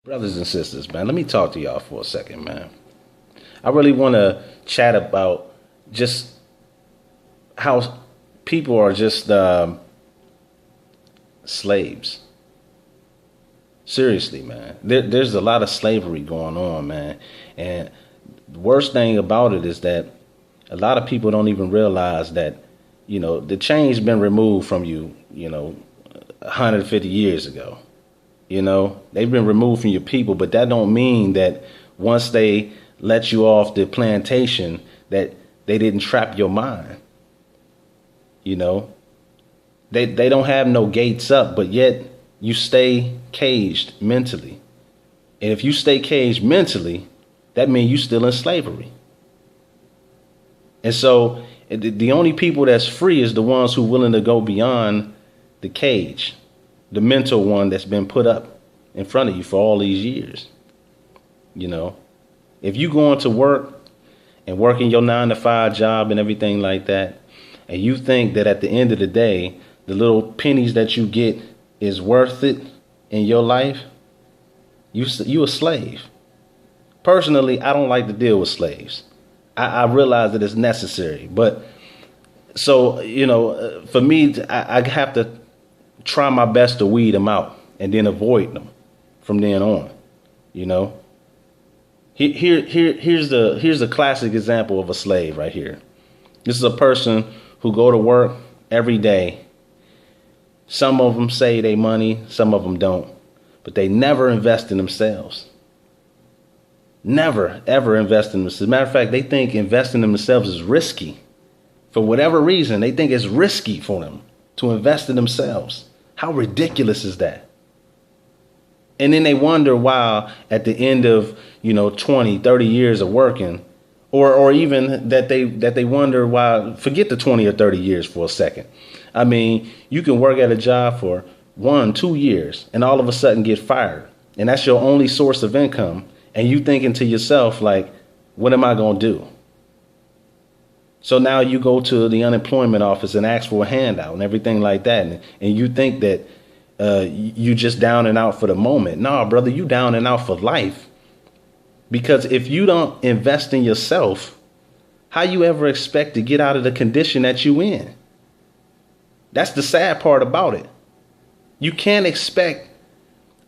Brothers and sisters, man, let me talk to y'all for a second, man. I really want to chat about just how people are just slaves. Seriously, man. There's a lot of slavery going on, man. And the worst thing about it is that a lot of people don't even realize that, the chain's been removed from you, 150 years ago. They've been removed from your people, but that don't mean that once they let you off the plantation that they didn't trap your mind. They don't have no gates up, but yet you stay caged mentally. And if you stay caged mentally, that means you still in slavery. And so the only people that's free is the ones who are willing to go beyond the cage, the mental one that's been put up in front of you for all these years. If you going to work and working your 9-to-5 job and everything like that, and you think that at the end of the day, the little pennies that you get is worth it in your life, you a slave. Personally, I don't like to deal with slaves. I realize that it's necessary. But so, for me, I have to try my best to weed them out and then avoid them from then on. Here's a classic example of a slave right here. This is a person who go to work every day. Some of them save their money, some of them don't, but they never invest in themselves. Never, ever invest in themselves. As a matter of fact, they think investing in themselves is risky. For whatever reason, they think it's risky for them to invest in themselves. How ridiculous is that? And then they wonder why at the end of, 20, 30 years of working, or even that they wonder why, forget the 20 or 30 years for a second. I mean, you can work at a job for 1, 2 years and all of a sudden get fired. And that's your only source of income. And you thinking to yourself, like, what am I going to do? So now you go to the unemployment office and ask for a handout and everything like that. And you think that you just down and out for the moment. No, brother, you down and out for life. Because if you don't invest in yourself, how you ever expect to get out of the condition that you in? That's the sad part about it. You can't expect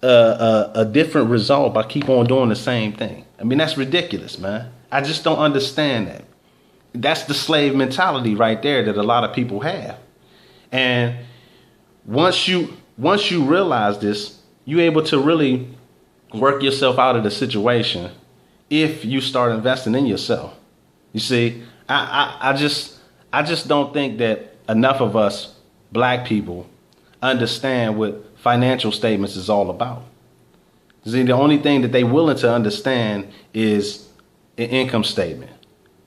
a different result by keep on doing the same thing. I mean, that's ridiculous, man. I just don't understand that. That's the slave mentality right there that a lot of people have. And once you realize this, you're able to really work yourself out of the situation if you start investing in yourself. You see, I just don't think that enough of us black people understand what financial statements is all about. See, the only thing that they willing to understand is an income statement.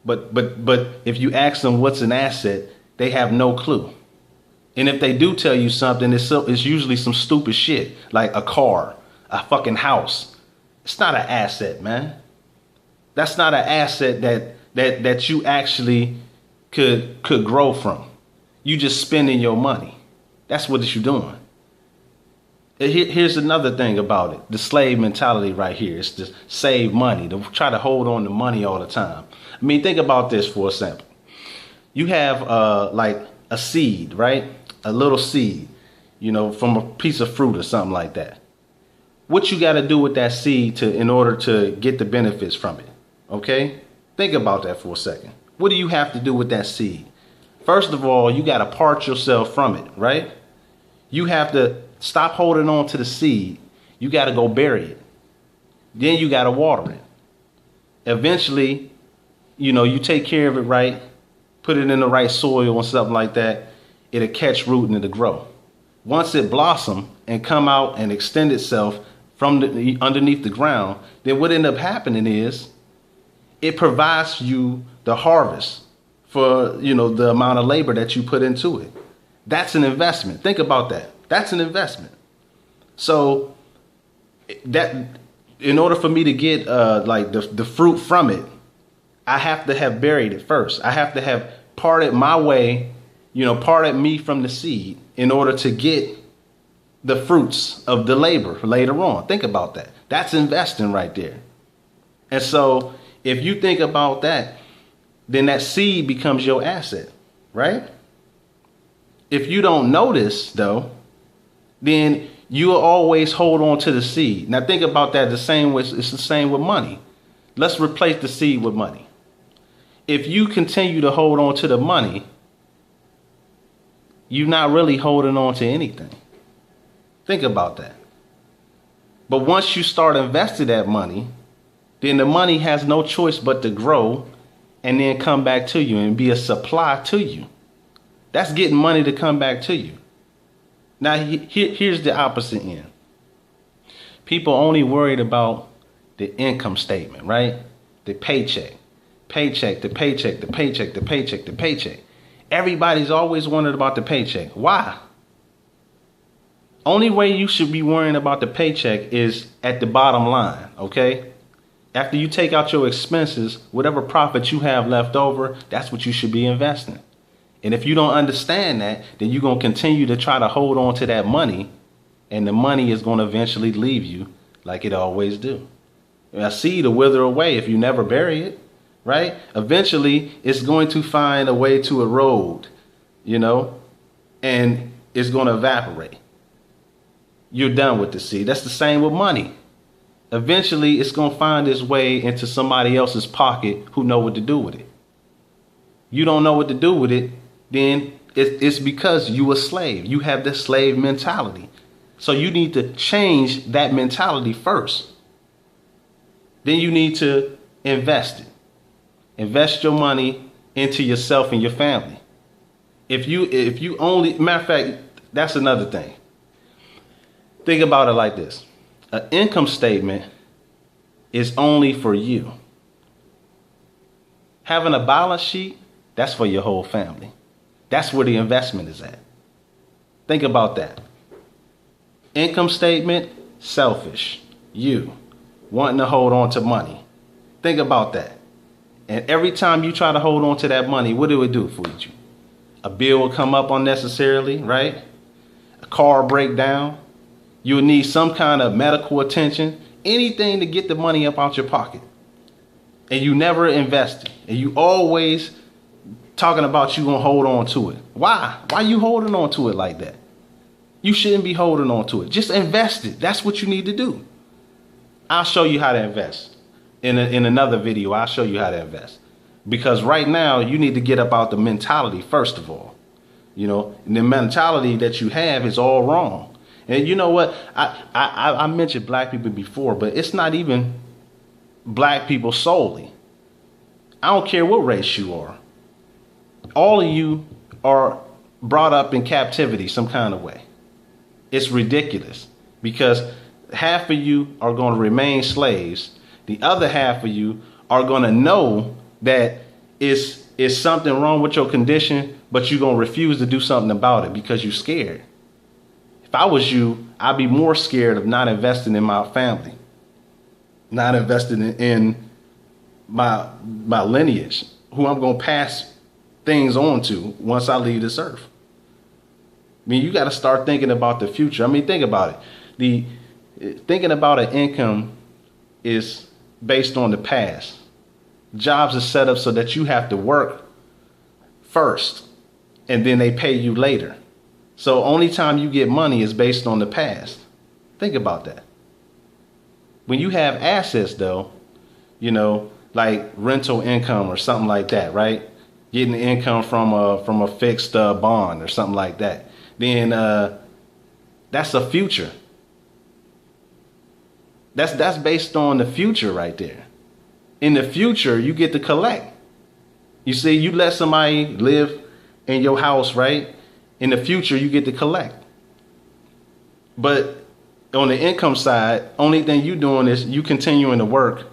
But if you ask them what's an asset, they have no clue. And if they do tell you something, it's usually some stupid shit like a car, a fucking house. It's not an asset, man. That's not an asset that you actually could grow from. You just spending your money. That's what you're doing. Here's another thing about it. The slave mentality right here is to save money, to try to hold on to money all the time. I mean, think about this for a second. You have like a seed, right? A little seed, from a piece of fruit or something like that. What you got to do with that seed in order to get the benefits from it? Okay? Think about that for a second. What do you have to do with that seed? First of all, you got to part yourself from it, right? You have to stop holding on to the seed. You got to go bury it. Then you got to water it. Eventually, you take care of it right, put it in the right soil or something like that, it'll catch root and it'll grow. Once it blossom and come out and extend itself from underneath the ground, then what end up happening is it provides you the harvest for, the amount of labor that you put into it. That's an investment. Think about that. That's an investment. So that in order for me to get like the fruit from it, I have to have buried it first. I have to have parted my way, parted me from the seed in order to get the fruits of the labor later on. Think about that. That's investing right there. And so if you think about that, then that seed becomes your asset, right? If you don't notice, though, then you'll always hold on to the seed. Now think about that it's the same with money. Let's replace the seed with money. If you continue to hold on to the money, you're not really holding on to anything. Think about that. But once you start investing that money, then the money has no choice but to grow and then come back to you and be a supply to you. That's getting money to come back to you. Now, here's the opposite end. People only worried about the income statement, right? The paycheck, the paycheck, the paycheck, the paycheck, the paycheck. Everybody's always wondering about the paycheck. Why? Only way you should be worrying about the paycheck is at the bottom line, okay? After you take out your expenses, whatever profit you have left over, that's what you should be investing. And if you don't understand that, then you're going to continue to try to hold on to that money, and the money is going to eventually leave you like it always do. A seed will wither away if you never bury it, right? Eventually, it's going to find a way to erode, and it's going to evaporate. You're done with the seed. That's the same with money. Eventually, it's going to find its way into somebody else's pocket who know what to do with it. You don't know what to do with it, then it's because you a slave. You have this slave mentality. So you need to change that mentality first. Then you need to invest it. Invest your money into yourself and your family. If you only, matter of fact, that's another thing. Think about it like this. An income statement is only for you. Having a balance sheet, that's for your whole family. That's where the investment is at. Think about that. Income statement, selfish. You, wanting to hold on to money. Think about that. And every time you try to hold on to that money, what do it do for you? A bill will come up unnecessarily, right? A car break down. You'll need some kind of medical attention. Anything to get the money up out your pocket. And you never invest it. And you always talking about you gonna hold on to it. Why? Why you holding on to it like that? You shouldn't be holding on to it. Just invest it. That's what you need to do. I'll show you how to invest. In another video, I'll show you how to invest. Because right now, you need to get up out the mentality first of all. And the mentality that you have is all wrong. And you know what? I mentioned black people before, but it's not even black people solely. I don't care what race you are. All of you are brought up in captivity some kind of way. It's ridiculous because half of you are going to remain slaves. The other half of you are going to know that it's something wrong with your condition, but you're going to refuse to do something about it because you're scared. If I was you, I'd be more scared of not investing in my family, not investing in my lineage, who I'm going to pass things on to once I leave this earth. I mean, you got to start thinking about the future. I mean, think about it. Thinking about an income is based on the past. Jobs are set up so that you have to work first and then they pay you later. So only time you get money is based on the past. Think about that. When you have assets though, like rental income or something like that, right? Getting the income from a fixed bond or something like that. Then that's a future. That's based on the future right there. In the future, you get to collect. You see, you let somebody live in your house, right? In the future, you get to collect. But on the income side, only thing you doing is you continuing to work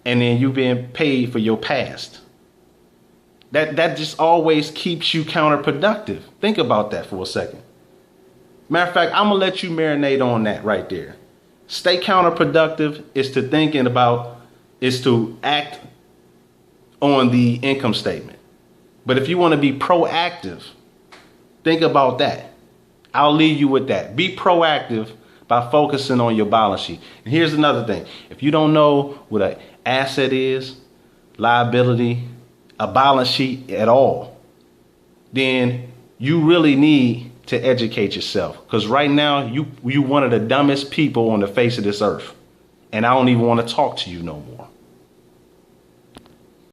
and then you being paid for your past. That just always keeps you counterproductive. Think about that for a second. Matter of fact, I'm going to let you marinate on that right there. Stay counterproductive is to act on the income statement. But if you want to be proactive, think about that. I'll leave you with that. Be proactive by focusing on your balance sheet. And here's another thing. If you don't know what an asset is, liability, a balance sheet at all, then you really need to educate yourself. Because right now, you one of the dumbest people on the face of this earth. And I don't even want to talk to you no more.